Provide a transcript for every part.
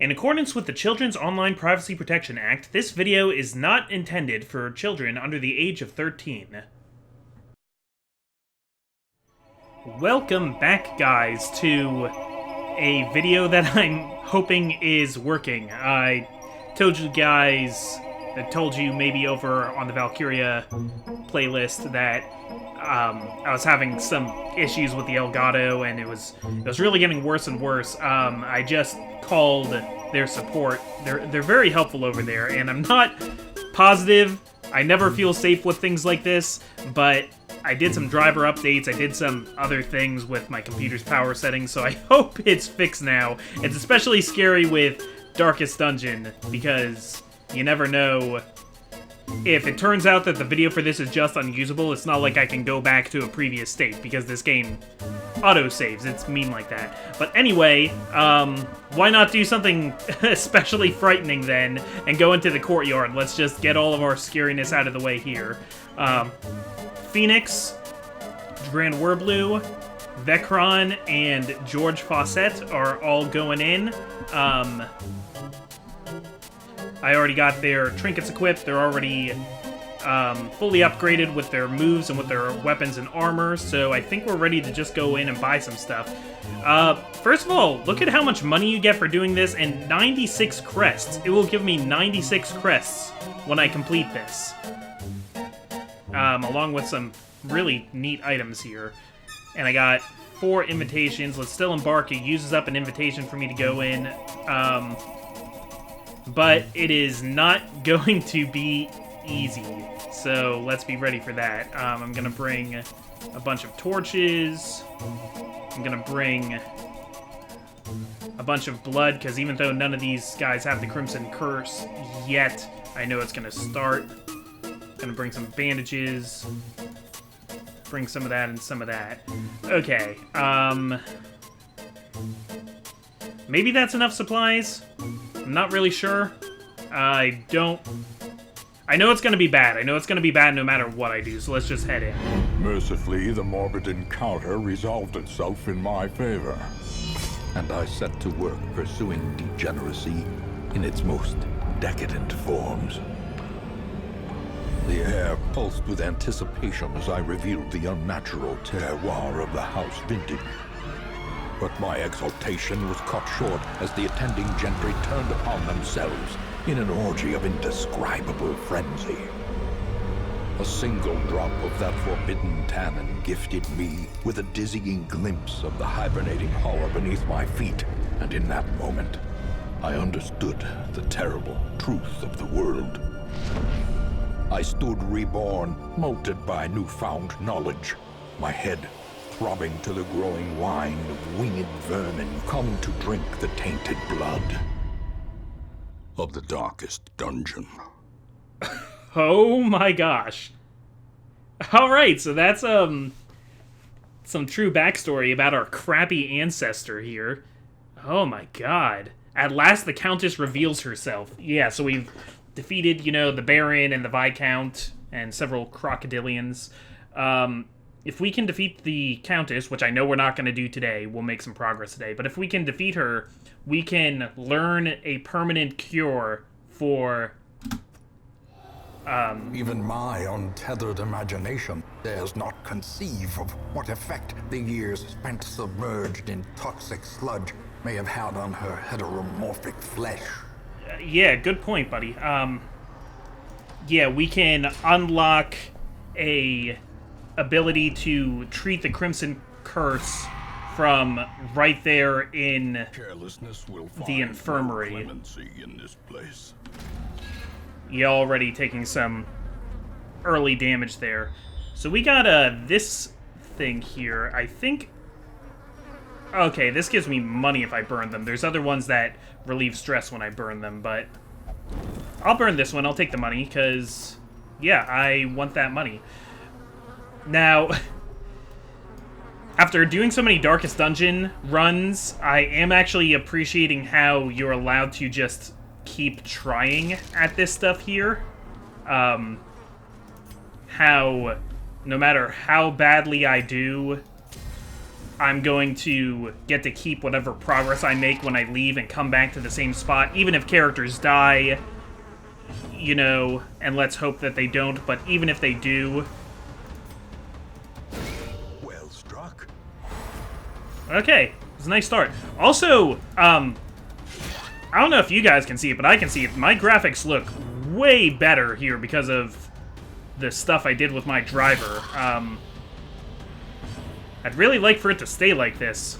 In accordance with the Children's Online Privacy Protection Act, this video is not intended for children under the age of 13. Welcome back, guys, to a video that I'm hoping is working. I told you maybe over on the Valkyria playlist that I was having some issues with the Elgato, and it was really getting worse and worse. I just called their support. They're very helpful over there, and I'm not positive. I never feel safe with things like this, but I did some driver updates. I did some other things with my computer's power settings, so I hope it's fixed now. It's especially scary with Darkest Dungeon, because you never know. If it turns out that the video for this is just unusable, it's not like I can go back to a previous state, because this game auto-saves. It's mean like that. But anyway, why not do something especially frightening then, and go into the courtyard? Let's just get all of our scariness out of the way here. Phoenix, Grand Werblu, Vecron, and George Fawcett are all going in. I already got their trinkets equipped. They're already fully upgraded with their moves and with their weapons and armor, so I think we're ready to just go in and buy some stuff. First of all, look at how much money you get for doing this, and 96 crests. It will give me 96 crests when I complete this. Along with some really neat items here. And I got 4 invitations. Let's still embark. It uses up an invitation for me to go in. But it is not going to be easy, so let's be ready for that. I'm gonna bring a bunch of torches. I'm gonna bring a bunch of blood, because even though none of these guys have the Crimson Curse yet, I know it's gonna start. Gonna bring some bandages. Bring some of that and some of that. Okay, maybe that's enough supplies? I'm not really sure. I know it's gonna be bad. I know it's gonna be bad no matter what I do, so let's just head in. Mercifully, the morbid encounter resolved itself in my favor, and I set to work pursuing degeneracy in its most decadent forms. The air pulsed with anticipation as I revealed the unnatural terroir of the House Vintage. But my exultation was cut short as the attending gentry turned upon themselves in an orgy of indescribable frenzy. A single drop of that forbidden tannin gifted me with a dizzying glimpse of the hibernating horror beneath my feet, and in that moment, I understood the terrible truth of the world. I stood reborn, molded by newfound knowledge, my head throbbing to the growing wine of winged vermin come to drink the tainted blood of the darkest dungeon. Oh my gosh. Alright, so that's some true backstory about our crappy ancestor here. Oh my god. At last the Countess reveals herself. Yeah, so we've defeated, the Baron and the Viscount and several crocodilians. If we can defeat the Countess, which I know we're not going to do today, we'll make some progress today, but if we can defeat her, we can learn a permanent cure for, Even my untethered imagination dares not conceive of what effect the years spent submerged in toxic sludge may have had on her heteromorphic flesh. Yeah, good point, buddy. Yeah, we can unlock a ability to treat the Crimson Curse from right there in Carelessness will find the infirmary. no clemency in this place. You're already taking some early damage there. So we got this thing here. I think... Okay, this gives me money if I burn them. There's other ones that relieve stress when I burn them, but I'll burn this one. I'll take the money, because, yeah, I want that money. Now, after doing so many Darkest Dungeon runs, I am actually appreciating how you're allowed to just keep trying at this stuff here. How, no matter how badly I do, I'm going to get to keep whatever progress I make when I leave and come back to the same spot, even if characters die, you know, and let's hope that they don't, but even if they do... Well struck. Okay, it's a nice start. Also, I don't know if you guys can see it, but I can see it. My graphics look way better here because of the stuff I did with my driver. I'd really like for it to stay like this.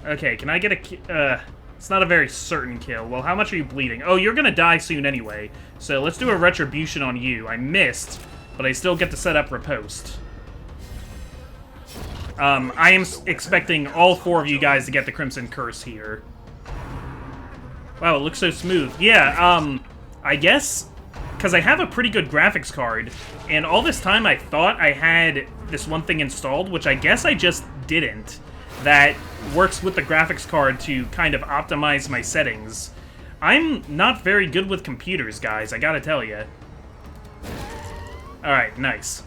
Okay, can I get a... it's not a very certain kill. Well, how much are you bleeding? Oh, you're gonna die soon anyway. So let's do a retribution on you. I missed, but I still get to set up riposte. I am expecting all 4 of you guys to get the Crimson Curse here. Wow, it looks so smooth. Yeah, I guess... because I have a pretty good graphics card, and all this time I thought I had this one thing installed, which I guess I just didn't, that works with the graphics card to kind of optimize my settings. I'm not very good with computers, guys, I gotta tell you. Alright, nice.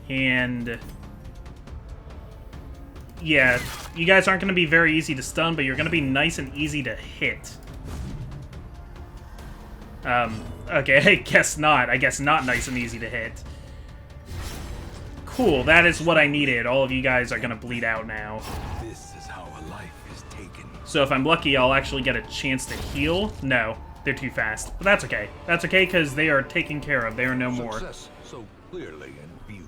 And... yeah, you guys aren't going to be very easy to stun, but you're going to be nice and easy to hit. Okay, I guess not. I guess not nice and easy to hit. Cool, that is what I needed. All of you guys are going to bleed out now. This is how a life is taken. So if I'm lucky, I'll actually get a chance to heal. No, they're too fast. But that's okay. That's okay, because they are taken care of. They are no more. Success so clearly in view.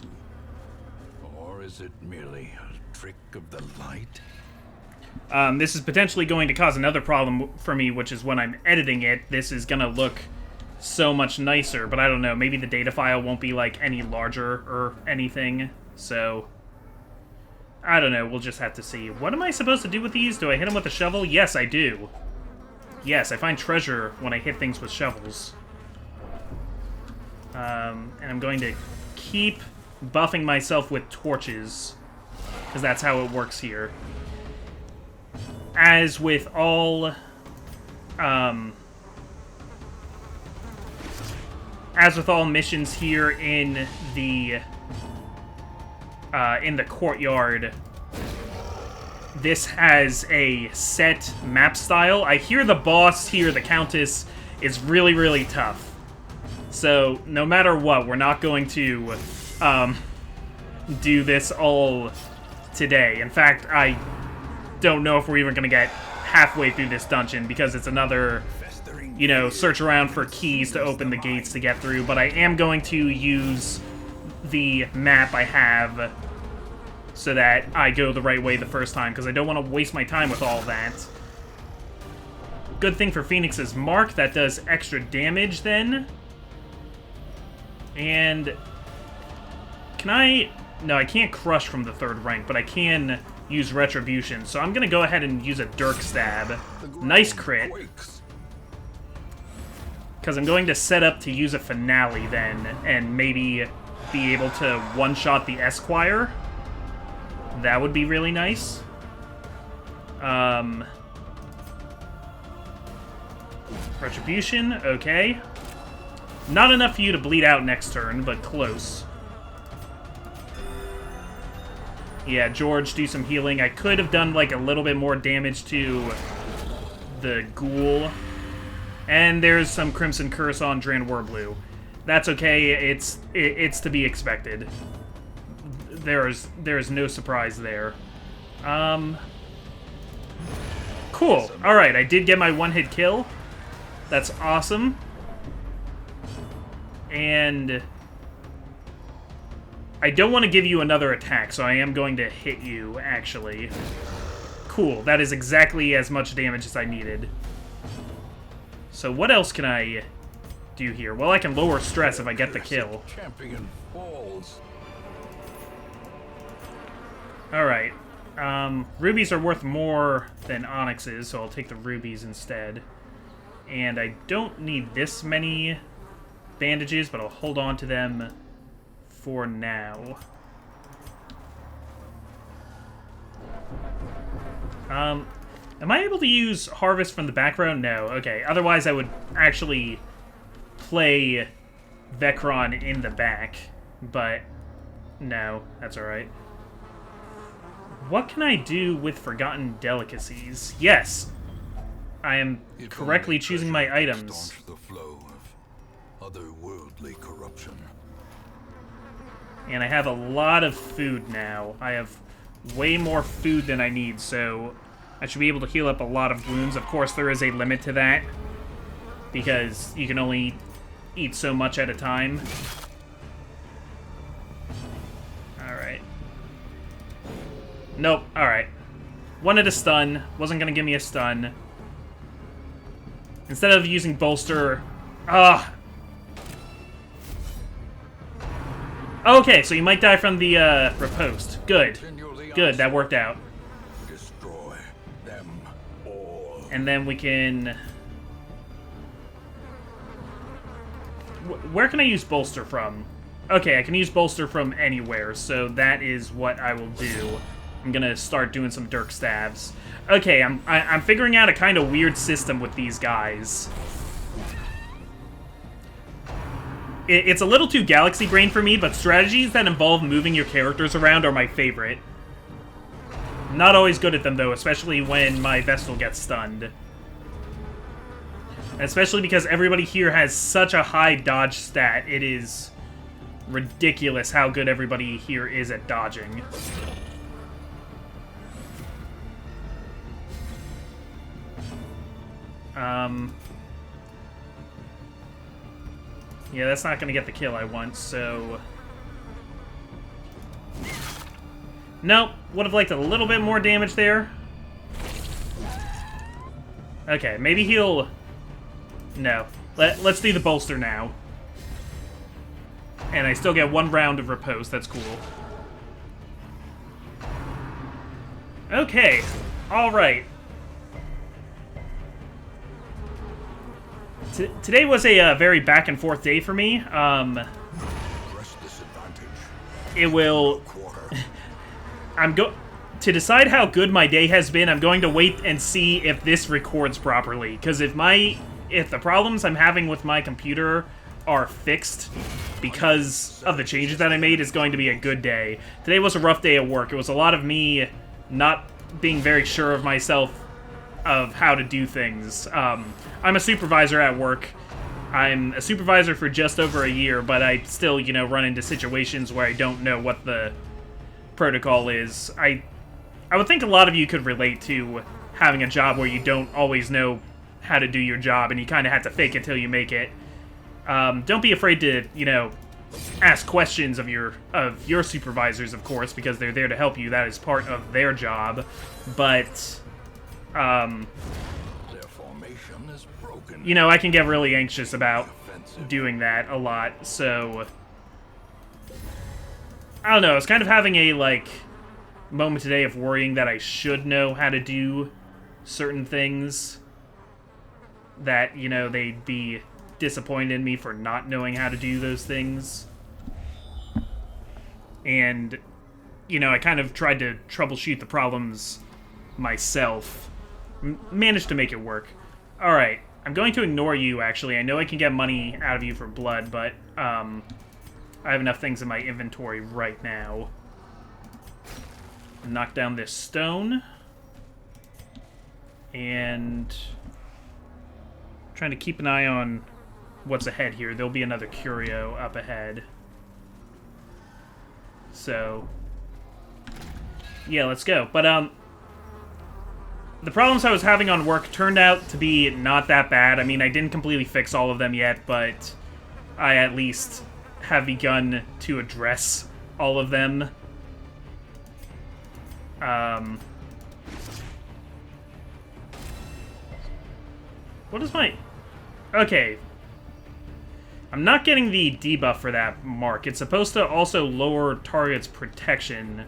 Or is it merely a trick of the light? This is potentially going to cause another problem for me, which is when I'm editing it, this is going to look so much nicer, but I don't know, maybe the data file won't be, like, any larger or anything, so... I don't know, we'll just have to see. What am I supposed to do with these? Do I hit them with a shovel? Yes, I do. Yes, I find treasure when I hit things with shovels. And I'm going to keep buffing myself with torches, because that's how it works here. As with all, missions here in the courtyard, this has a set map style. I hear the boss here, the Countess, is really, really tough. So, no matter what, we're not going to, do this all today. In fact, I don't know if we're even going to get halfway through this dungeon, because it's another, you know, search around for keys to open the gates to get through, but I am going to use the map I have so that I go the right way the first time, because I don't want to waste my time with all that. Good thing for Phoenix's Mark, that does extra damage then. And can I... no, I can't crush from the 3rd rank, but I can use Retribution. So I'm going to go ahead and use a Dirk Stab. Nice crit. Because I'm going to set up to use a Finale then, and maybe be able to one-shot the Esquire. That would be really nice. Retribution, okay. Not enough for you to bleed out next turn, but close. Yeah, George, do some healing. I could have done, like, a little bit more damage to the ghoul. And there's some Crimson Curse on Dran Werblue. That's okay, it's to be expected. There's no surprise there. Cool. Alright, I did get my one-hit kill. That's awesome. And I don't want to give you another attack, so I am going to hit you, actually. Cool, that is exactly as much damage as I needed. So what else can I do here? Well, I can lower stress if I get the kill. Champion falls. Alright. Rubies are worth more than onyxes, so I'll take the rubies instead. And I don't need this many bandages, but I'll hold on to them for now. Am I able to use Harvest from the background? No. Okay. Otherwise, I would actually play Vecron in the back. But no, that's alright. What can I do with forgotten delicacies? Yes, I am correctly choosing my items. Staunch the flow of otherworldly corruption. And I have a lot of food now. I have way more food than I need, so I should be able to heal up a lot of wounds. Of course, there is a limit to that, because you can only eat so much at a time. Alright. Nope, alright. Wanted a stun, wasn't gonna give me a stun. Instead of using bolster... Okay, so you might die from the riposte. Good. Good, that worked out. Destroy them all. And then we can... Where can I use bolster from? Okay, I can use bolster from anywhere, so that is what I will do. I'm gonna start doing some Dirk stabs. Okay, I'm figuring out a kind of weird system with these guys. It's a little too galaxy brain for me, but strategies that involve moving your characters around are my favorite. Not always good at them, though, especially when my Vestal gets stunned. Especially because everybody here has such a high dodge stat. It is ridiculous how good everybody here is at dodging. Yeah, that's not gonna get the kill I want, so... Nope, would have liked a little bit more damage there. Okay, maybe he'll... No. Let's do the bolster now. And I still get 1 round of riposte, that's cool. Okay, alright. Today was a very back-and-forth day for me. It will... To decide how good my day has been, I'm going to wait and see if this records properly. Because if the problems I'm having with my computer are fixed because of the changes that I made, it's going to be a good day. Today was a rough day at work. It was a lot of me not being very sure of myself of how to do things. I'm a supervisor at work. I'm a supervisor for just over a year, but I still, you know, run into situations where I don't know what the protocol is. I would think a lot of you could relate to having a job where you don't always know how to do your job, and you kind of have to fake it till you make it. Don't be afraid to, you know, ask questions of your supervisors, of course, because they're there to help you. That is part of their job. But, you know, I can get really anxious about doing that a lot, so... I don't know, I was kind of having a, like, moment today of worrying that I should know how to do certain things. That, you know, they'd be disappointed in me for not knowing how to do those things. And, you know, I kind of tried to troubleshoot the problems myself. Managed to make it work. Alright, I'm going to ignore you, actually. I know I can get money out of you for blood, but, I have enough things in my inventory right now. Knock down this stone. And... trying to keep an eye on what's ahead here. There'll be another curio up ahead. So... yeah, let's go. But, the problems I was having on work turned out to be not that bad. I mean, I didn't completely fix all of them yet, but I at least have begun to address all of them. What is my... okay. I'm not getting the debuff for that mark. It's supposed to also lower target's protection,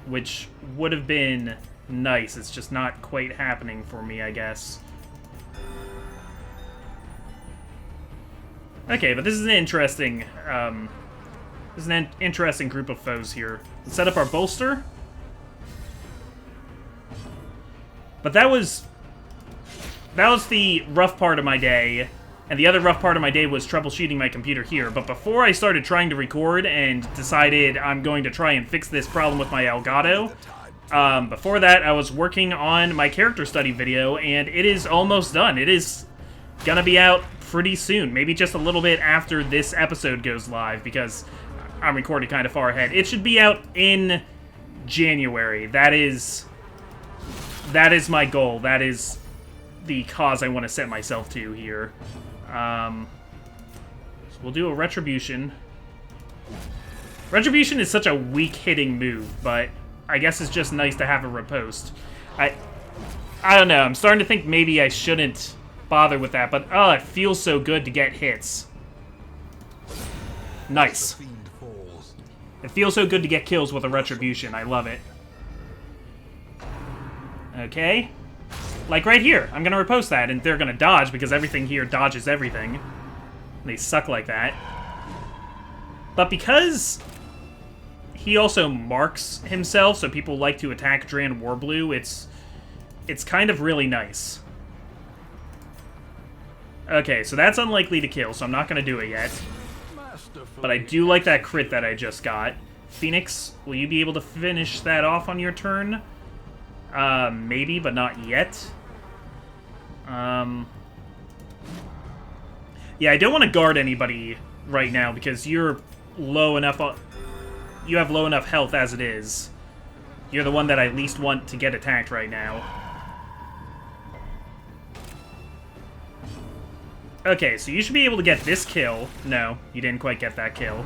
which would have been nice. It's just not quite happening for me, I guess. Okay, but this is an interesting, interesting group of foes here. Let's set up our bolster. But that was the rough part of my day, and the other rough part of my day was troubleshooting my computer here. But before I started trying to record and decided I'm going to try and fix this problem with my Elgato, Before that, I was working on my character study video, and it is almost done. It is gonna be out pretty soon, maybe just a little bit after this episode goes live, because I'm recording kind of far ahead. It should be out in January. That is my goal. That is the cause I want to set myself to here. So we'll do a Retribution. Retribution is such a weak-hitting move, but I guess it's just nice to have a riposte. I don't know. I'm starting to think maybe I shouldn't bother with that, but it feels so good to get hits. Nice. It feels so good to get kills with a Retribution. I love it. Okay. Like right here. I'm gonna riposte that, and they're gonna dodge because everything here dodges everything. They suck like that. But because he also marks himself, so people like to attack Dran Warblue, it's kind of really nice. Okay, so that's unlikely to kill, so I'm not going to do it yet. But I do like that crit that I just got. Phoenix, will you be able to finish that off on your turn? Maybe, but not yet. Yeah, I don't want to guard anybody right now because you're low enough. You have low enough health as it is. You're the one that I least want to get attacked right now. Okay, so you should be able to get this kill. No, you didn't quite get that kill.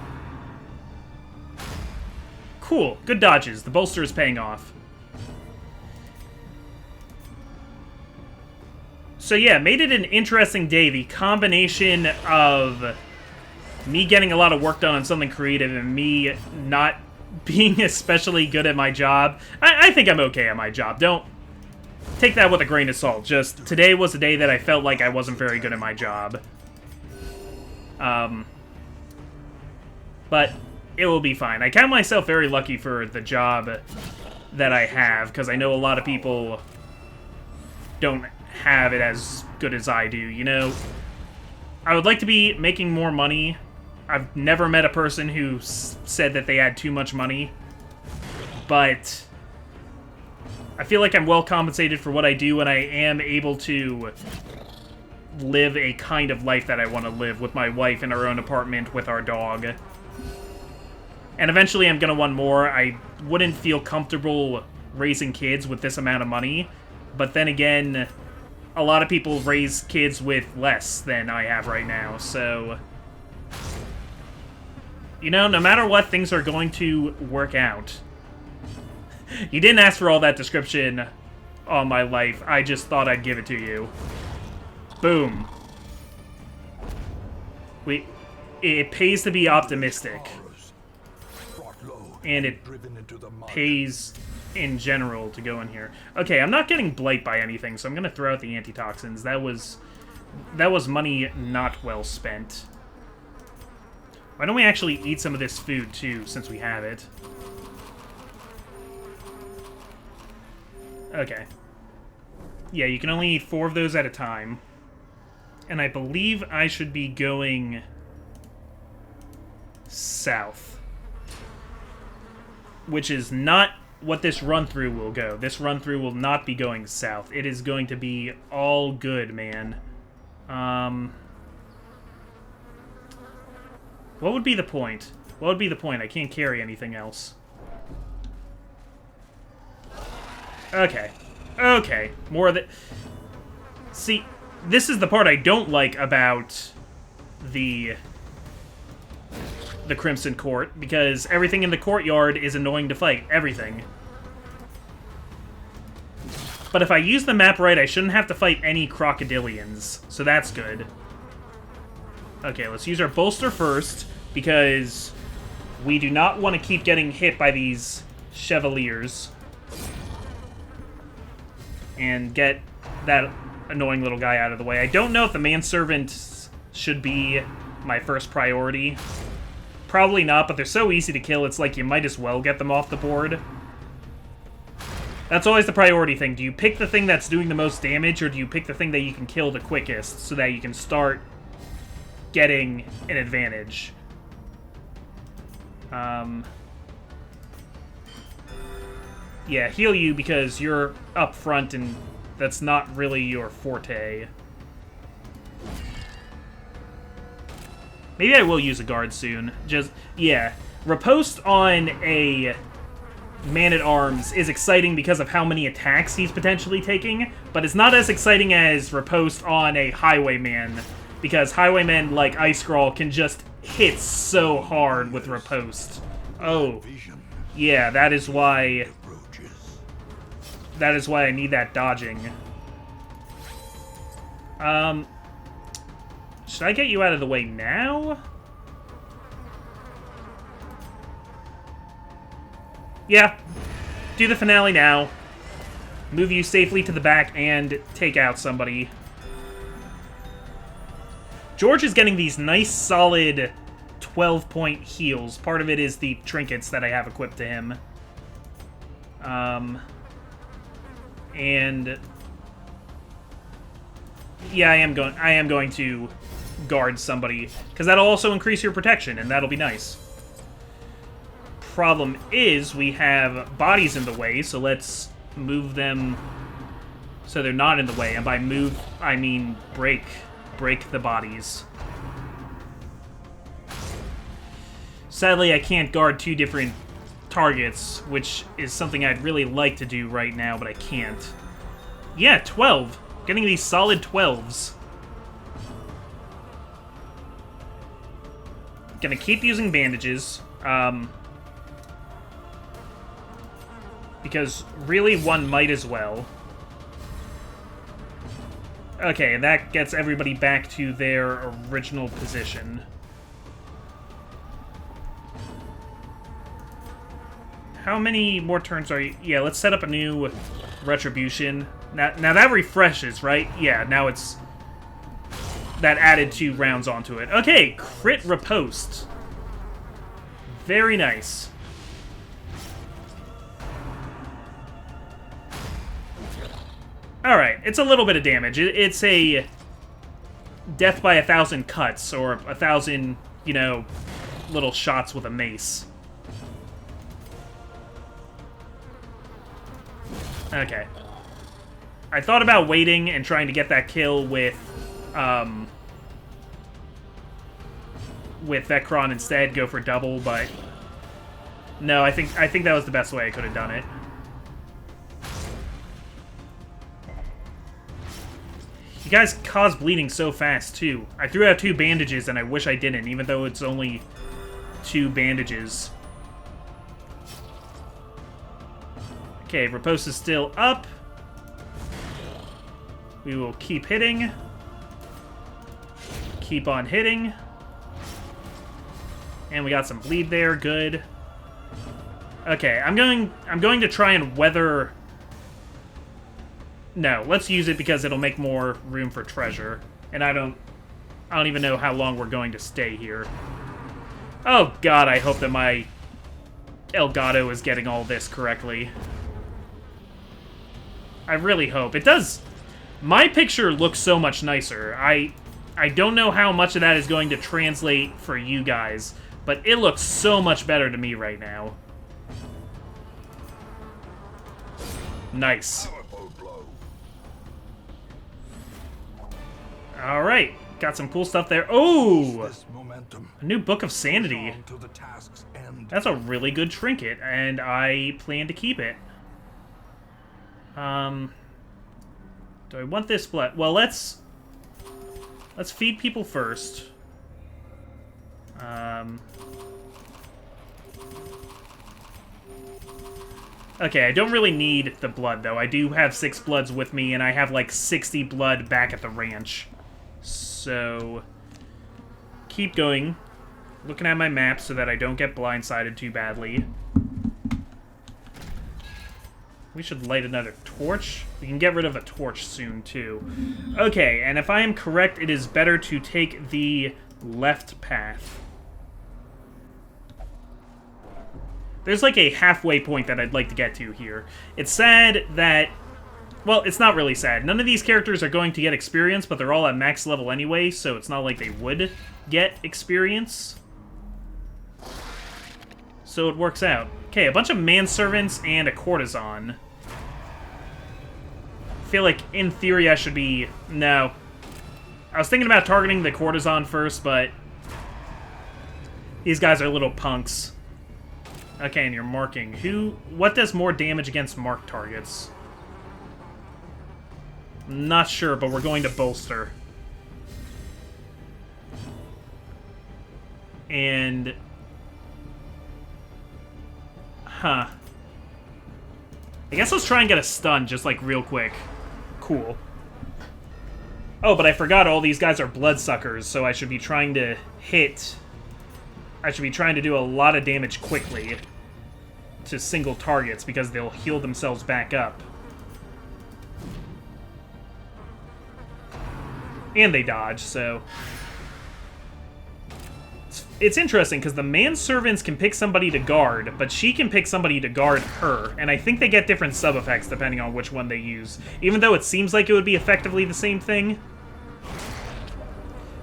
Cool, good dodges. The bolster is paying off. So yeah, made it an interesting day. The combination of me getting a lot of work done on something creative and me not being especially good at my job. I think I'm okay at my job. Don't take that with a grain of salt. Just, today was a day that I felt like I wasn't very good at my job. But it will be fine. I count myself very lucky for the job that I have, because I know a lot of people don't have it as good as I do, you know? I would like to be making more money. I've never met a person who said that they had too much money, but I feel like I'm well compensated for what I do, and I am able to live a kind of life that I want to live with my wife in our own apartment with our dog. And eventually I'm going to want more. I wouldn't feel comfortable raising kids with this amount of money, but then again, a lot of people raise kids with less than I have right now, so you know, no matter what, things are going to work out. You didn't ask for all that description on my life. I just thought I'd give it to you. Boom. It pays to be optimistic. And it pays in general to go in here. Okay, I'm not getting blight by anything, so I'm going to throw out the antitoxins. That was money not well spent. Why don't we actually eat some of this food, too, since we have it? Okay. Yeah, you can only eat 4 of those at a time. And I believe I should be going south. Which is not what this run-through will go. This run-through will not be going south. It is going to be all good, man. What would be the point? What would be the point? I can't carry anything else. Okay. Okay. More of the... See, this is the part I don't like about the Crimson Court, because everything in the courtyard is annoying to fight. Everything. But if I use the map right, I shouldn't have to fight any crocodilians, so that's good. Okay, let's use our bolster first, because we do not want to keep getting hit by these Chevaliers. And get that annoying little guy out of the way. I don't know if the manservant should be my first priority. Probably not, but they're so easy to kill, it's like you might as well get them off the board. That's always the priority thing. Do you pick the thing that's doing the most damage, or do you pick the thing that you can kill the quickest, so that you can start getting an advantage? Yeah, heal you because you're up front and that's not really your forte. Maybe I will use a guard soon. Just, yeah. Riposte on a man-at-arms is exciting because of how many attacks he's potentially taking, but it's not as exciting as riposte on a highwayman, because highwaymen like Ice Scrawl can just hit so hard with riposte. Oh, yeah, that is why I need that dodging. Should I get you out of the way now? Yeah. Do the finale now. Move you safely to the back and take out somebody. George is getting these nice, solid 12-point heals. Part of it is the trinkets that I have equipped to him. And yeah, I am going to guard somebody, because that'll also increase your protection, and that'll be nice. Problem is, we have bodies in the way, so let's move them so they're not in the way. And by move, I mean break the bodies. Sadly, I can't guard two different targets, which is something I'd really like to do right now, but I can't. Yeah, 12. Getting these solid 12s. Gonna keep using bandages. Because really one might as well. Okay, and that gets everybody back to their original position. How many more turns are you? Yeah, let's set up a new retribution. Now that refreshes, right? Yeah, now it's... That added 2 rounds onto it. Okay, crit riposte. Very nice. Alright, it's a little bit of damage. It's a death by 1,000 cuts, or 1,000, you know, little shots with a mace. Okay. I thought about waiting and trying to get that kill with Vecron instead, go for double, but no, I think that was the best way I could have done it. You guys cause bleeding so fast, too. I threw out 2 bandages, and I wish I didn't, even though it's only 2 bandages. Okay, riposte is still up. We will keep hitting. Keep on hitting. And we got some bleed there, good. Okay, I'm going to try and weather... No, let's use it because it'll make more room for treasure. And I don't even know how long we're going to stay here. Oh god, I hope that my Elgato is getting all this correctly. I really hope. It does... My picture looks so much nicer. I don't know how much of that is going to translate for you guys, but it looks so much better to me right now. Nice. Alright, got some cool stuff there. Oh! A new Book of Sanity. That's a really good trinket, and I plan to keep it. Do I want this blood? Well, let's feed people first. Okay, I don't really need the blood, though. I do have 6 bloods with me, and I have, like, 60 blood back at the ranch. So, keep going. Looking at my map so that I don't get blindsided too badly. We should light another torch. We can get rid of a torch soon, too. Okay, and if I am correct, it is better to take the left path. There's like a halfway point that I'd like to get to here. It's sad that... Well, it's not really sad. None of these characters are going to get experience, but they're all at max level anyway, so it's not like they would get experience. So it works out. Okay, a bunch of manservants and a courtesan. I feel like, in theory, I should be... No. I was thinking about targeting the courtesan first, but... These guys are little punks. Okay, and you're marking. What does more damage against marked targets? Not sure, but we're going to bolster. And... Huh. I guess let's try and get a stun, just like real quick. Cool. Oh, but I forgot all these guys are bloodsuckers, so I should be trying to hit... I should be trying to do a lot of damage quickly to single targets, because they'll heal themselves back up. And they dodge, so... It's interesting, because the manservants can pick somebody to guard, but she can pick somebody to guard her, and I think they get different sub-effects depending on which one they use. Even though it seems like it would be effectively the same thing.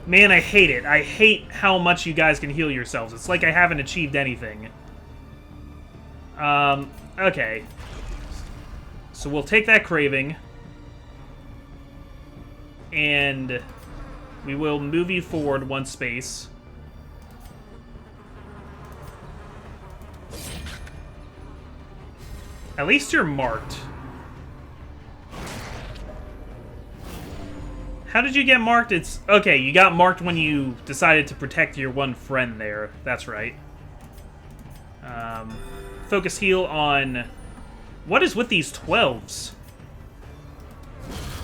Man, I hate it. I hate how much you guys can heal yourselves. It's like I haven't achieved anything. Okay. So we'll take that craving. And we will move you forward one space. At least you're marked. How did you get marked? It's... Okay, you got marked when you decided to protect your one friend there. That's right. Focus heal on... What is with these 12s?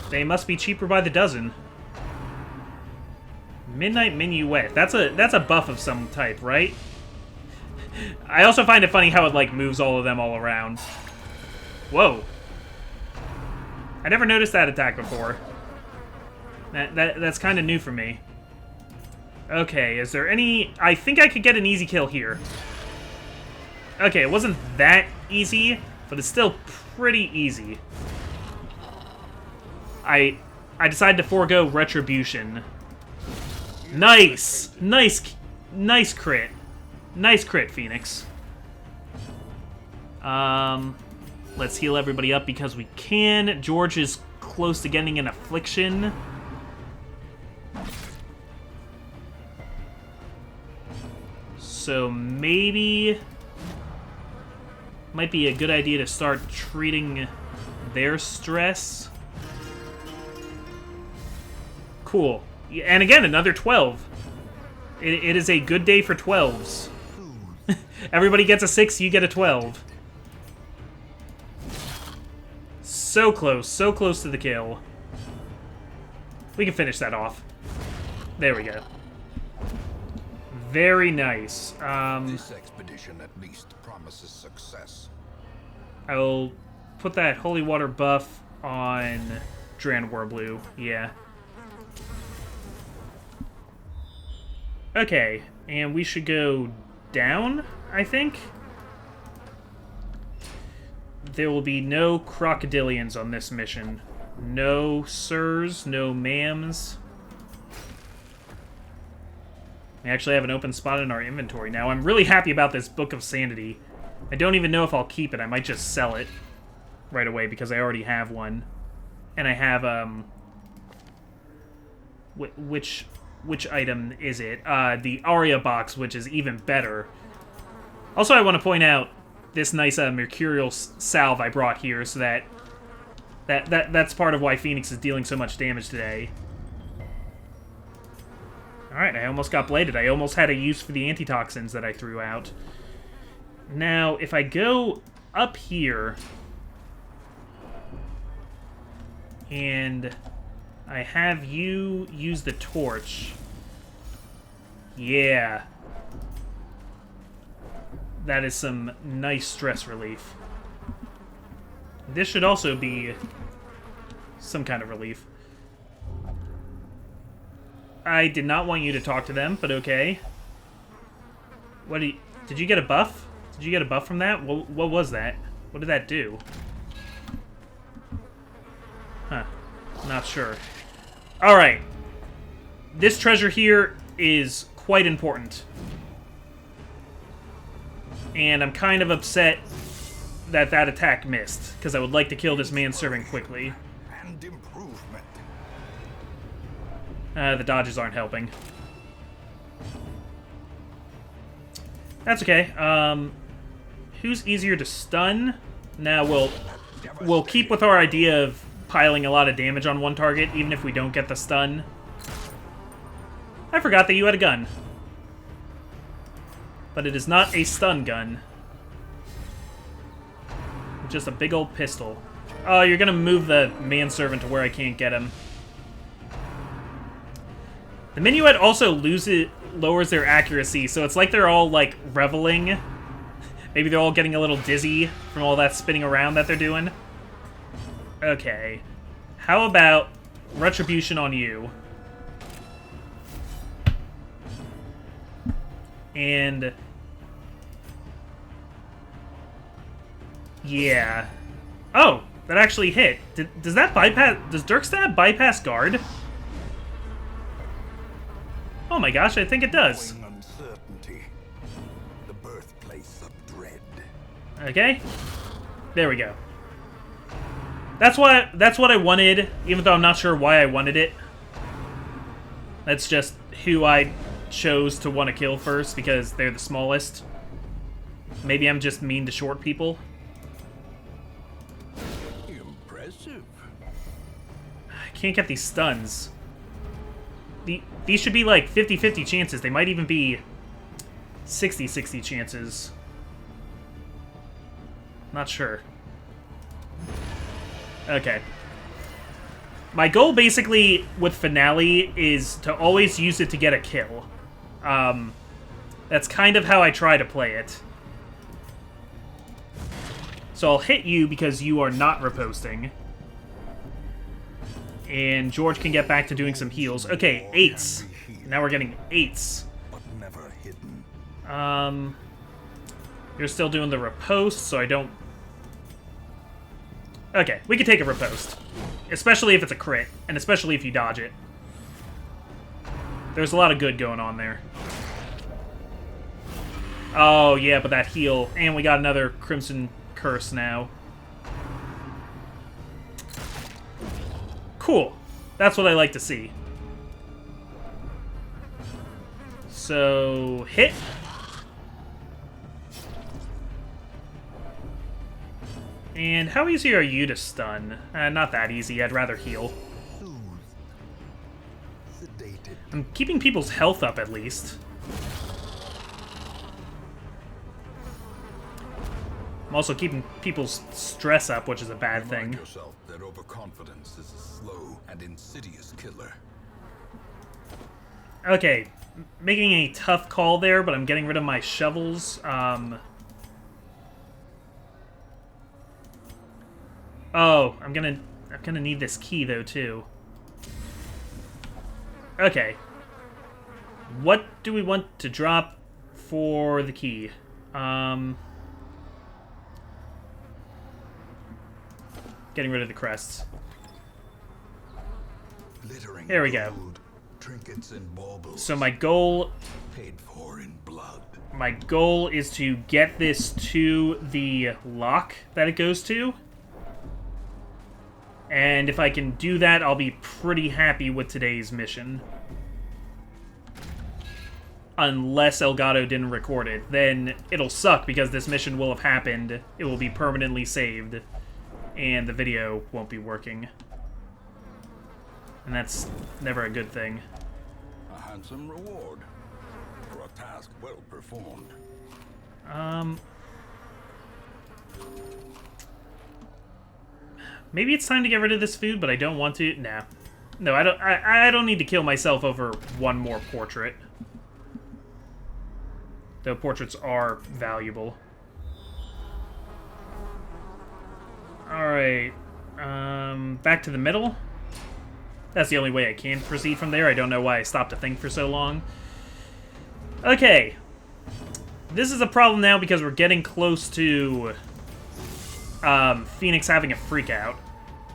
They must be cheaper by the dozen. Midnight Minuet. That's a buff of some type, right? I also find it funny how it, like, moves all of them all around. Whoa. I never noticed that attack before. That's kind of new for me. Okay, is there any... I think I could get an easy kill here. Okay, it wasn't that easy, but it's still pretty easy. I decided to forego Retribution. Nice! Nice crit. Nice crit, Phoenix. Let's heal everybody up because we can. George is close to getting an affliction. So maybe... Might be a good idea to start treating their stress. Cool. And again, another 12. It is a good day for 12s. Everybody gets a 6, you get a 12. So close to the kill. We can finish that off. There we go. Very nice. This expedition at least promises success. I will put that holy water buff on Dran Warblue. Yeah. Okay, and we should go down, I think. There will be no crocodilians on this mission. No sirs, no ma'ams. We actually have an open spot in our inventory now. I'm really happy about this Book of Sanity. I don't even know if I'll keep it. I might just sell it right away because I already have one. And I have, which item is it? The Aria box, which is even better. Also, I want to point out this nice mercurial salve I brought here, so that's part of why Phoenix is dealing so much damage today. Alright, I almost got bladed. I almost had a use for the antitoxins that I threw out. Now, if I go up here... and I have you use the torch... Yeah. That is some nice stress relief. This should also be some kind of relief. I did not want you to talk to them, but okay. Did you get a buff? Did you get a buff from that? What was that? What did that do? Huh. Not sure. Alright. This treasure here is quite important. And I'm kind of upset that that attack missed, because I would like to kill this manservant quickly. And improvement. The dodges aren't helping. That's okay. Who's easier to stun? Now we'll keep with our idea of piling a lot of damage on one target, even if we don't get the stun. I forgot that you had a gun. But it is not a stun gun. Just a big old pistol. Oh, you're gonna move the manservant to where I can't get him. The minuet also lowers their accuracy, so it's like they're all, like, reveling. Maybe they're all getting a little dizzy from all that spinning around that they're doing. Okay. How about Retribution on you? And... yeah. Oh! That actually hit. Does that bypass... does Dirk Stab bypass guard? Oh my gosh, I think it does. Uncertainty, the birthplace of dread. Okay. There we go. That's what I wanted, even though I'm not sure why I wanted it. That's just who I chose to want to kill first, because they're the smallest. Maybe I'm just mean to short people. Impressive. I can't get these stuns. These should be like 50-50 chances. They might even be 60-60 chances. Not sure. Okay. My goal, basically, with Finale is to always use it to get a kill. That's kind of how I try to play it. So I'll hit you because you are not riposting. And George can get back to doing some heals. Okay, 8s. Now we're getting 8s. But never hidden. You're still doing the riposte, so I don't... okay, we can take a riposte. Especially if it's a crit, and especially if you dodge it. There's a lot of good going on there. Oh, yeah, but that heal. And we got another Crimson Curse now. Cool. That's what I like to see. So, hit. And how easy are you to stun? Not that easy. I'd rather heal. Sedated. I'm keeping people's health up, at least. I'm also keeping people's stress up, which is a bad thing. Remind yourself that overconfidence is a slow and insidious killer. Okay, making a tough call there, but I'm getting rid of my shovels. Oh, I'm gonna need this key though too. Okay. What do we want to drop for the key? Getting rid of the crests. Glittering There we go. gold, trinkets and baubles. So my goal paid for in blood. My goal is to get this to the lock that it goes to. And if I can do that, I'll be pretty happy with today's mission. Unless Elgato didn't record it. Then it'll suck because this mission will have happened. It will be permanently saved. And the video won't be working. And that's never a good thing. A handsome reward for a task well performed. Maybe it's time to get rid of this food, but I don't want to. Nah. No, I don't. I don't need to kill myself over one more portrait. Though portraits are valuable. Alright. Back to the middle. That's the only way I can proceed from there. I don't know why I stopped to think for so long. Okay. This is a problem now because we're getting close to Phoenix having a freak out.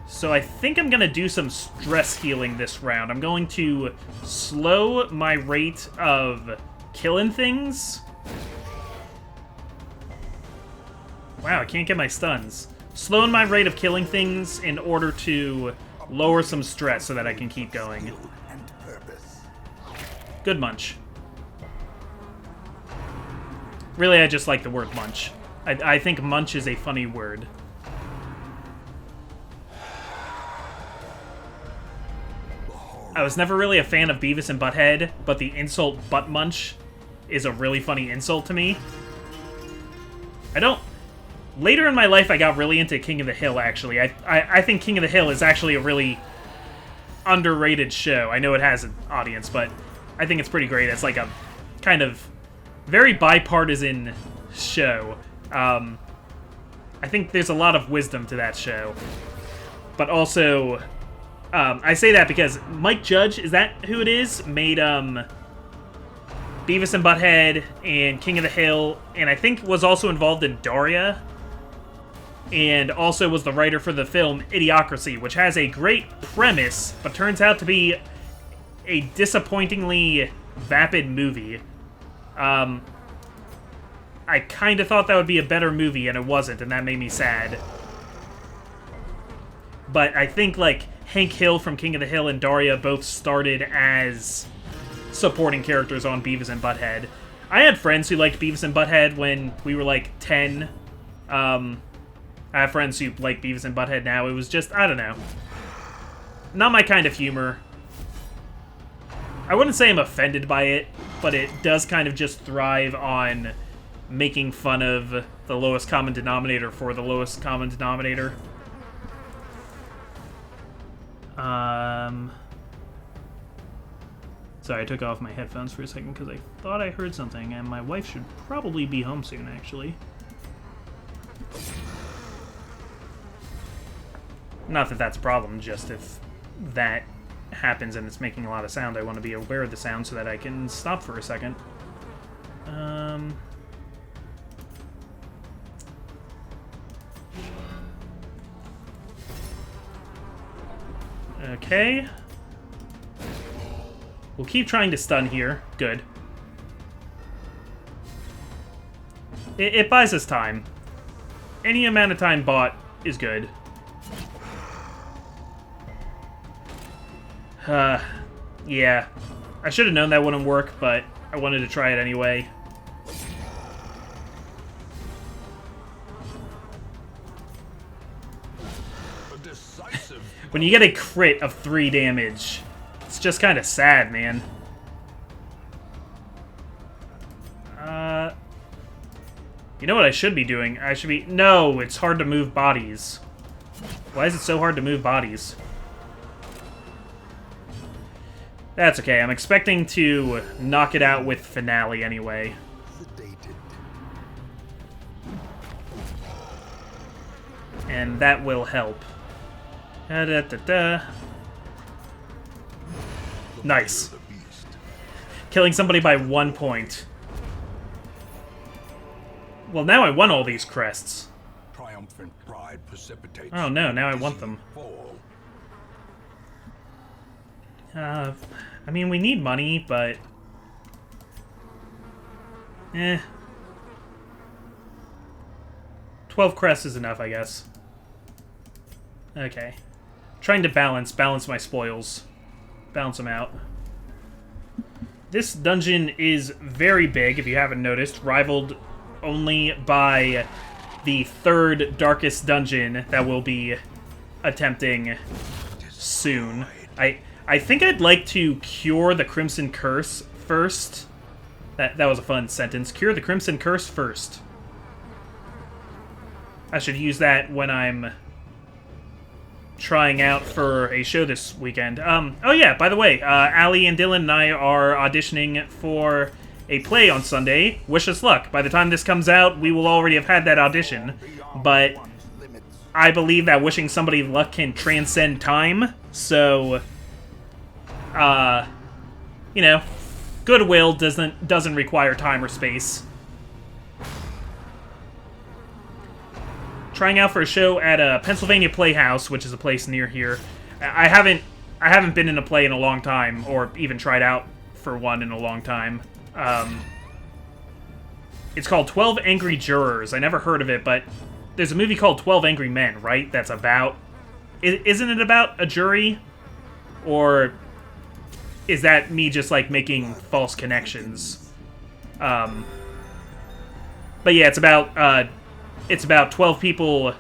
So I think I'm going to do some stress healing this round. I'm going to slow my rate of killing things. Wow, I can't get my stuns. Slowing my rate of killing things in order to lower some stress so that I can keep going. Good munch. Really, I just like the word munch. I think munch is a funny word. I was never really a fan of Beavis and Butthead, but the insult butt munch is a really funny insult to me. Later in my life, I got really into King of the Hill, actually. I think King of the Hill is actually a really underrated show. I know it has an audience, but I think it's pretty great. It's like a kind of very bipartisan show. I think there's a lot of wisdom to that show. But also, I say that because Mike Judge, is that who it is? Made Beavis and Butthead and King of the Hill, and I think was also involved in Daria. And also was the writer for the film Idiocracy, which has a great premise, but turns out to be a disappointingly vapid movie. I kind of thought that would be a better movie, and it wasn't, and that made me sad. But I think, like, Hank Hill from King of the Hill and Daria both started as supporting characters on Beavis and Butthead. I had friends who liked Beavis and Butthead when we were, like, 10. I have friends who like Beavis and Butthead now. It was just, I don't know. Not my kind of humor. I wouldn't say I'm offended by it, but it does kind of just thrive on making fun of the lowest common denominator for the lowest common denominator. Sorry, I took off my headphones for a second because I thought I heard something, and my wife should probably be home soon, actually. Not that that's a problem, just if that happens and it's making a lot of sound, I want to be aware of the sound so that I can stop for a second. Okay. We'll keep trying to stun here. Good. It buys us time. Any amount of time bought is good. Yeah. I should have known that wouldn't work, but I wanted to try it anyway. When you get a crit of 3 damage, it's just kind of sad, man. You know what I should be doing? I should be... No, it's hard to move bodies. Why is it so hard to move bodies? That's okay. I'm expecting to knock it out with Finale anyway. And that will help. Nice. Killing somebody by 1 point. Well, now I want all these crests. Triumphant pride precipitates. Oh no, now I want them. I mean, we need money, but... 12 crests is enough, I guess. Okay. Trying to balance my spoils. Balance them out. This dungeon is very big, if you haven't noticed, rivaled only by the 3rd darkest dungeon that we'll be attempting soon. I think I'd like to cure the Crimson Curse first. That was a fun sentence. Cure the Crimson Curse first. I should use that when I'm trying out for a show this weekend. Oh yeah, by the way, Allie and Dylan and I are auditioning for a play on Sunday. Wish us luck. By the time this comes out, we will already have had that audition. But I believe that wishing somebody luck can transcend time. So, you know, goodwill doesn't require time or space. Trying out for a show at a Pennsylvania Playhouse, which is a place near here. I haven't been in a play in a long time, or even tried out for one in a long time. It's called 12 Angry Jurors. I never heard of it, but there's a movie called 12 Angry Men, right? That's about... Isn't it about a jury? Or is that me just, like, making false connections? But yeah, it's about 12 people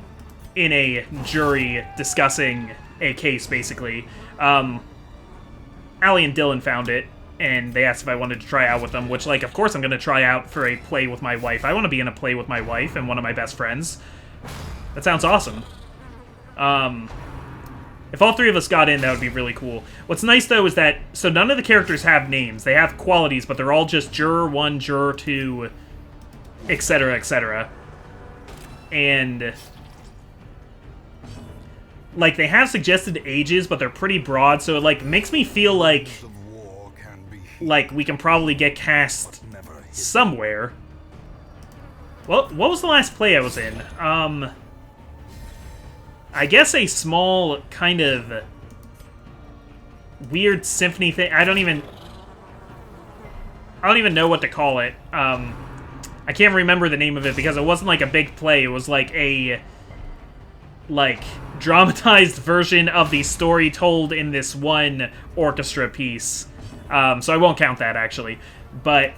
in a jury discussing a case, basically. Allie and Dylan found it, and they asked if I wanted to try out with them, which, like, of course I'm going to try out for a play with my wife. I want to be in a play with my wife and one of my best friends. That sounds awesome. If all three of us got in, that would be really cool. What's nice, though, is that... So none of the characters have names. They have qualities, but they're all just Juror 1, Juror 2, etc., etc. And... like, they have suggested ages, but they're pretty broad, so it, like, makes me feel like we can probably get cast somewhere. Well, what was the last play I was in? I guess a small, kind of weird symphony thing. I don't even know what to call it. I can't remember the name of it because it wasn't like a big play. It was like a dramatized version of the story told in this one orchestra piece. So I won't count that, actually. But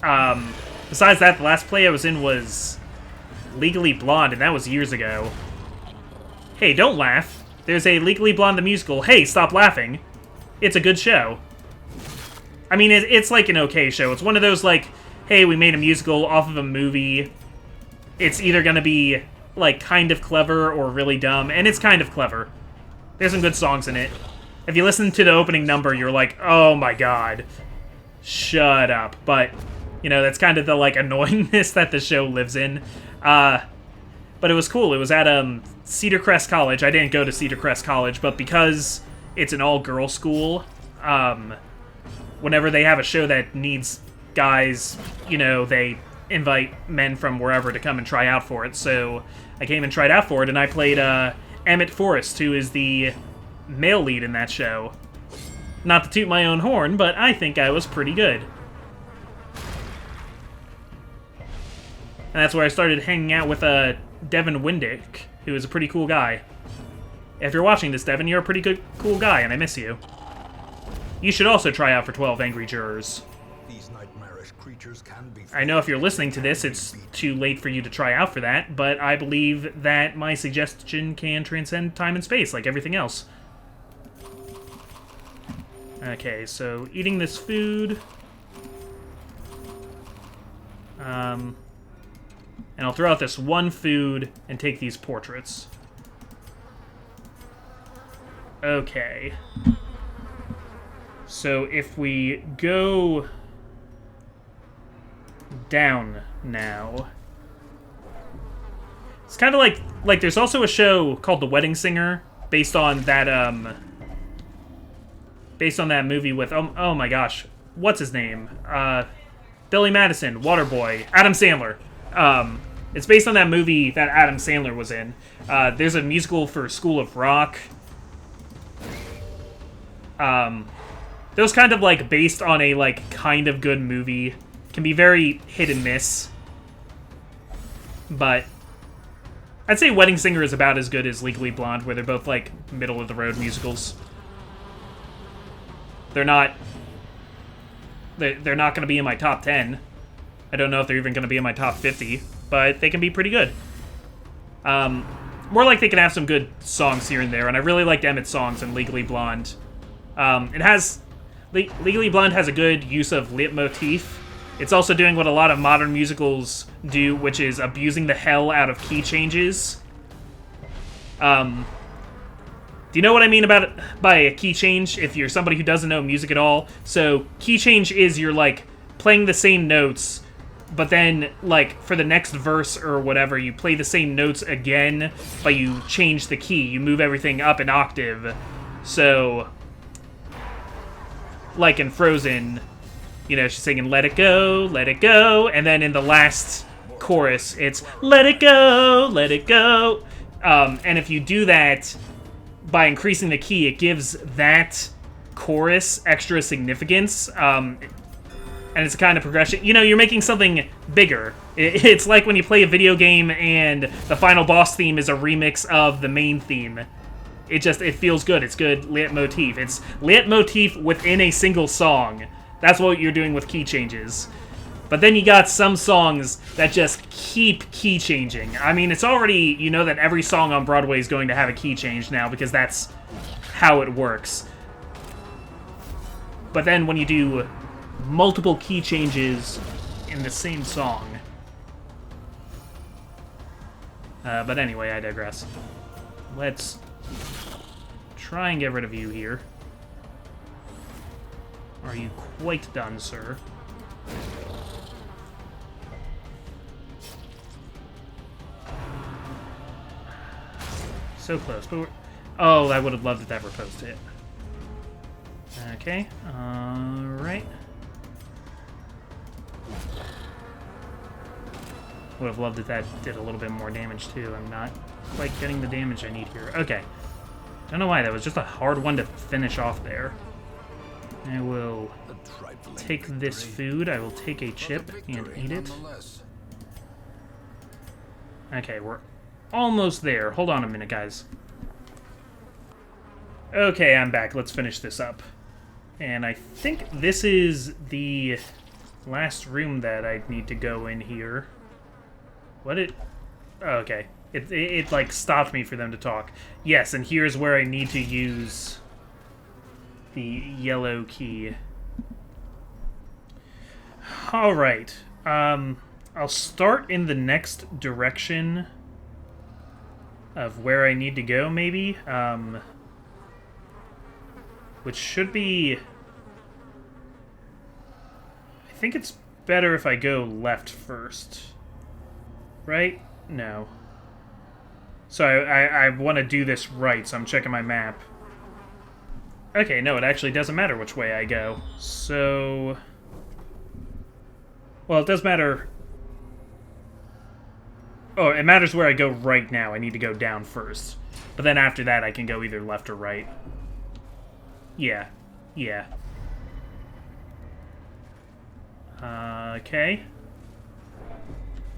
besides that, the last play I was in was Legally Blonde, and that was years ago. Hey, don't laugh. There's a Legally Blonde the musical. Hey, stop laughing. It's a good show. I mean, it's like an okay show. It's one of those, like, hey, we made a musical off of a movie. It's either going to be, like, kind of clever or really dumb, and it's kind of clever. There's some good songs in it. If you listen to the opening number, you're like, oh my god. Shut up. But, you know, that's kind of the, like, annoyingness that the show lives in. But it was cool. It was at Cedar Crest College. I didn't go to Cedar Crest College, but because it's an all-girls school, whenever they have a show that needs guys, you know, they invite men from wherever to come and try out for it. So I came and tried out for it, and I played Emmett Forrest, who is the male lead in that show. Not to toot my own horn, but I think I was pretty good. And that's where I started hanging out with Devin Windick, who is a pretty cool guy. If you're watching this, Devin, you're a pretty good, cool guy, and I miss you. You should also try out for 12 Angry Jurors. These nightmarish creatures can be... I know if you're listening to this, it's too late for you to try out for that, but I believe that my suggestion can transcend time and space, like everything else. Okay, so eating this food... and I'll throw out this one food and take these portraits. Okay. So if we go down now... It's kind of like there's also a show called The Wedding Singer based on that movie with oh my gosh, what's his name? Billy Madison, Waterboy, Adam Sandler. It's based on that movie that Adam Sandler was in. There's a musical for School of Rock. Those kind of, like, based on a, like, kind of good movie. Can be very hit and miss. But I'd say Wedding Singer is about as good as Legally Blonde, where they're both, like, middle-of-the-road musicals. They're not going to be in my top 10. I don't know if they're even going to be in my top 50, but they can be pretty good. More like they can have some good songs here and there, and I really liked Emmett's songs in Legally Blonde. Legally Blonde has a good use of leitmotif. It's also doing what a lot of modern musicals do, which is abusing the hell out of key changes. Do you know what I mean by a key change, if you're somebody who doesn't know music at all? So, key change is you're, like, playing the same notes, but then, like, for the next verse or whatever, you play the same notes again, but you change the key. You move everything up an octave. So, like in Frozen, you know, she's singing let it go, and then in the last chorus, it's let it go, let it go. And if you do that by increasing the key, it gives that chorus extra significance. And it's a kind of progression. You know, you're making something bigger. It's like when you play a video game and the final boss theme is a remix of the main theme. It feels good. It's good leitmotif. It's leitmotif within a single song. That's what you're doing with key changes. But then you got some songs that just keep key changing. I mean, it's already, you know that every song on Broadway is going to have a key change now because that's how it works. But then when you do multiple key changes in the same song. But anyway, I digress. Let's try and get rid of you here. Are you quite done, sir? So close, but we're... Oh, I would have loved if that were supposed to hit. Okay, alright. Would have loved if that did a little bit more damage, too. I'm not quite getting the damage I need here. Okay. Don't know why, that was just a hard one to finish off there. I will take this food, I will take a chip and eat it. Okay, we're almost there. Hold on a minute, guys. Okay, I'm back. Let's finish this up. And I think this is the last room that I need to go in here. What it... Oh, okay. It like, stopped me for them to talk. Yes, and here's where I need to use the yellow key. Alright. I'll start in the next direction of where I need to go, maybe. Which should be... I think it's better if I go left first. Right? No. So I want to do this right, so I'm checking my map. Okay, no, it actually doesn't matter which way I go. So... Well, it does matter... Oh, it matters where I go right now. I need to go down first. But then after that, I can go either left or right. Yeah. Yeah. Okay.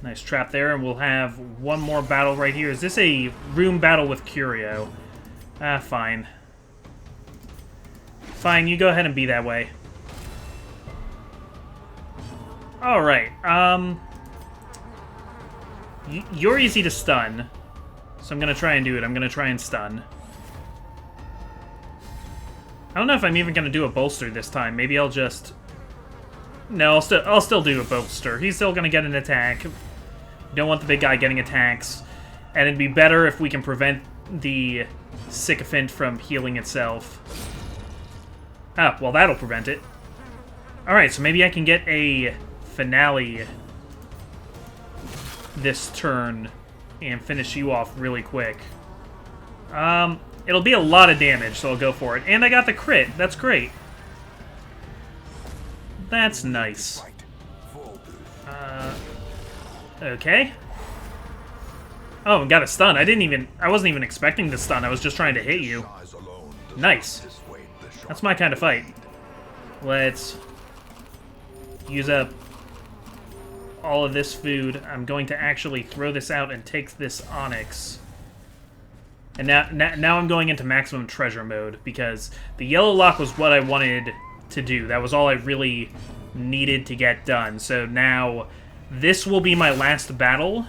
Nice trap there, and we'll have one more battle right here. Is this a room battle with Curio? Ah, fine. Fine, you go ahead and be that way. Alright, you're easy to stun, so I'm gonna try and do it. I'm gonna try and stun. I don't know if I'm even gonna do a bolster this time. Maybe I'll just... No, I'll still do a bolster. He's still gonna get an attack. Don't want the big guy getting attacks. And it'd be better if we can prevent the sycophant from healing itself. Ah, well, that'll prevent it. Alright, so maybe I can get a finale this turn and finish you off really quick. It'll be a lot of damage, so I'll go for it. And I got the crit. That's great. That's nice. Okay. Oh, got a stun. I wasn't even expecting the stun. I was just trying to hit you. Nice. That's my kind of fight. Let's use up all of this food. I'm going to actually throw this out and take this onyx. And now I'm going into maximum treasure mode, because the yellow lock was what I wanted to do. That was all I really needed to get done. So now this will be my last battle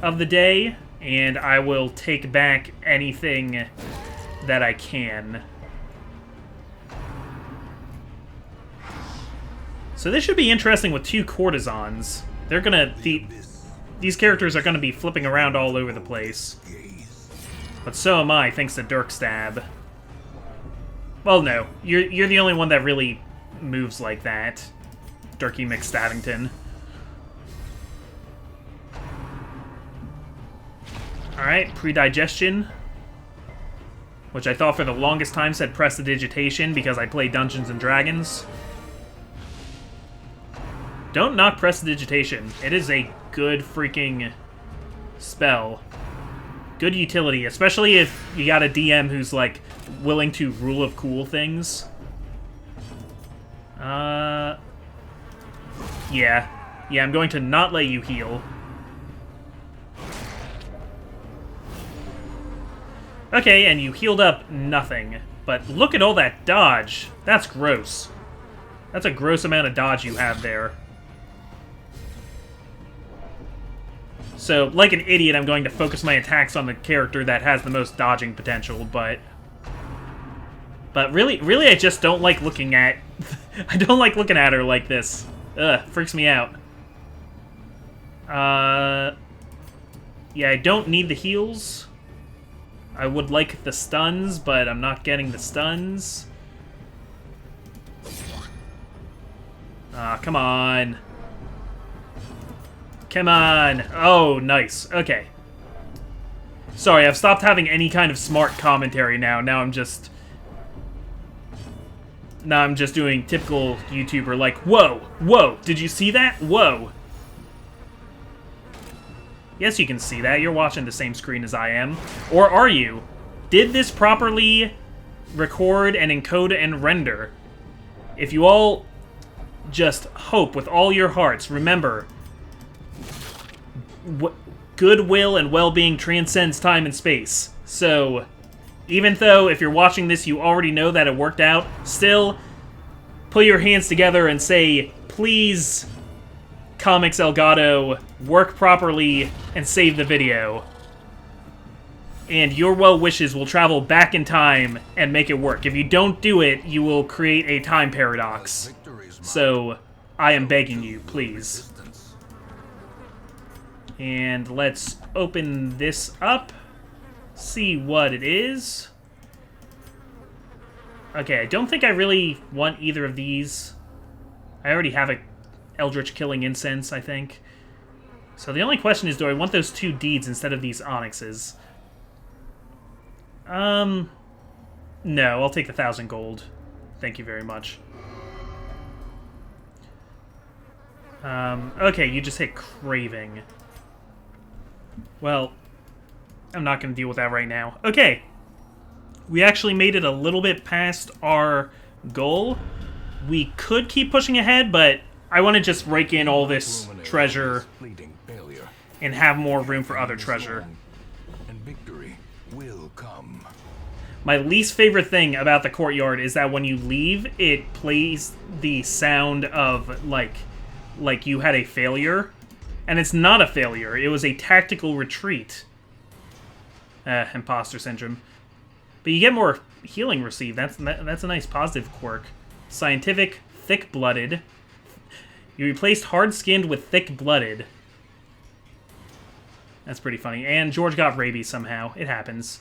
of the day, and I will take back anything that I can. So this should be interesting with two courtesans. They're gonna... These characters are gonna be flipping around all over the place. But so am I, thanks to Dirk Stab. Well, no. You're the only one that really moves like that. Dirky McStabbington. Alright, predigestion. Which I thought for the longest time said prestidigitation because I play Dungeons & Dragons. Don't knock prestidigitation. It is a good freaking spell. Good utility, especially if you got a DM who's, like, willing to rule of cool things. Yeah. Yeah, I'm going to not let you heal. Okay, and you healed up nothing. But look at all that dodge. That's gross. That's a gross amount of dodge you have there. So, like an idiot, I'm going to focus my attacks on the character that has the most dodging potential, but really, I just don't like looking at... I don't like looking at her like this. Ugh, freaks me out. Yeah, I don't need the heals. I would like the stuns, but I'm not getting the stuns. Come on. Come on. Oh, nice. Okay. Sorry, I've stopped having any kind of smart commentary now. Now I'm just doing typical YouTuber like, whoa, whoa, did you see that? Whoa. Yes, you can see that. You're watching the same screen as I am. Or are you? Did this properly record and encode and render? If you all just hope with all your hearts, remember, goodwill and well-being transcends time and space. So, even though if you're watching this you already know that it worked out, still, put your hands together and say, please, Comics Elgato, work properly and save the video. And your well wishes will travel back in time and make it work. If you don't do it, you will create a time paradox. So, I am begging you, please. And let's open this up. See what it is. Okay, I don't think I really want either of these. I already have a Eldritch Killing Incense, I think. So the only question is, do I want those 2 deeds instead of these onyxes? No, I'll take the 1,000 gold. Thank you very much. Okay, you just hit Craving. Well, I'm not going to deal with that right now. Okay. We actually made it a little bit past our goal. We could keep pushing ahead, but I want to just rake in all this treasure and have more room for other treasure. And victory will come. My least favorite thing about the courtyard is that when you leave, it plays the sound of, like you had a failure. And it's not a failure. It was a tactical retreat. Imposter syndrome. But you get more healing received. That's a nice positive quirk. Scientific, thick-blooded. You replaced hard-skinned with thick-blooded. That's pretty funny. And George got rabies somehow. It happens.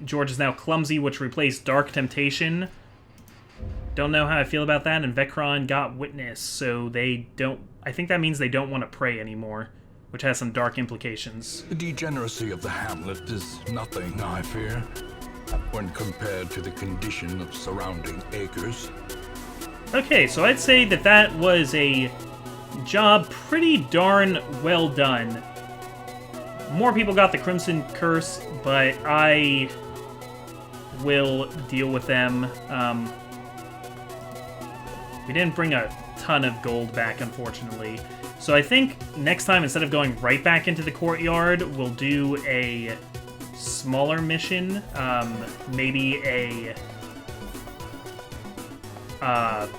George is now clumsy, which replaced dark temptation. Don't know how I feel about that. And Vecron got witness, so they don't... I think that means they don't want to pray anymore, which has some dark implications. The degeneracy of the hamlet is nothing, I fear, when compared to the condition of surrounding acres. Okay, so I'd say that that was a job pretty darn well done. More people got the Crimson Curse, but I will deal with them. We didn't bring a ton of gold back, unfortunately. So I think next time, instead of going right back into the courtyard, we'll do a smaller mission. Maybe a... well,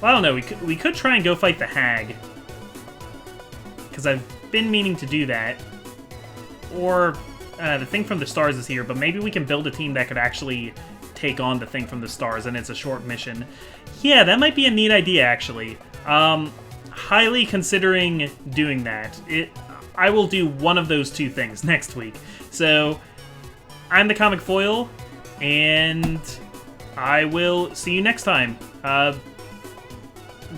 I don't know. We could try and go fight the Hag. Because I've been meaning to do that. Or the Thing from the Stars is here, but maybe we can build a team that could actually take on the Thing from the Stars, and it's a short mission. Yeah, that might be a neat idea, actually. Highly considering doing that. I will do one of those 2 things next week. So, I'm the Comic Foil, and I will see you next time.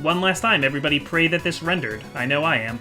One last time, everybody pray that this rendered. I know I am.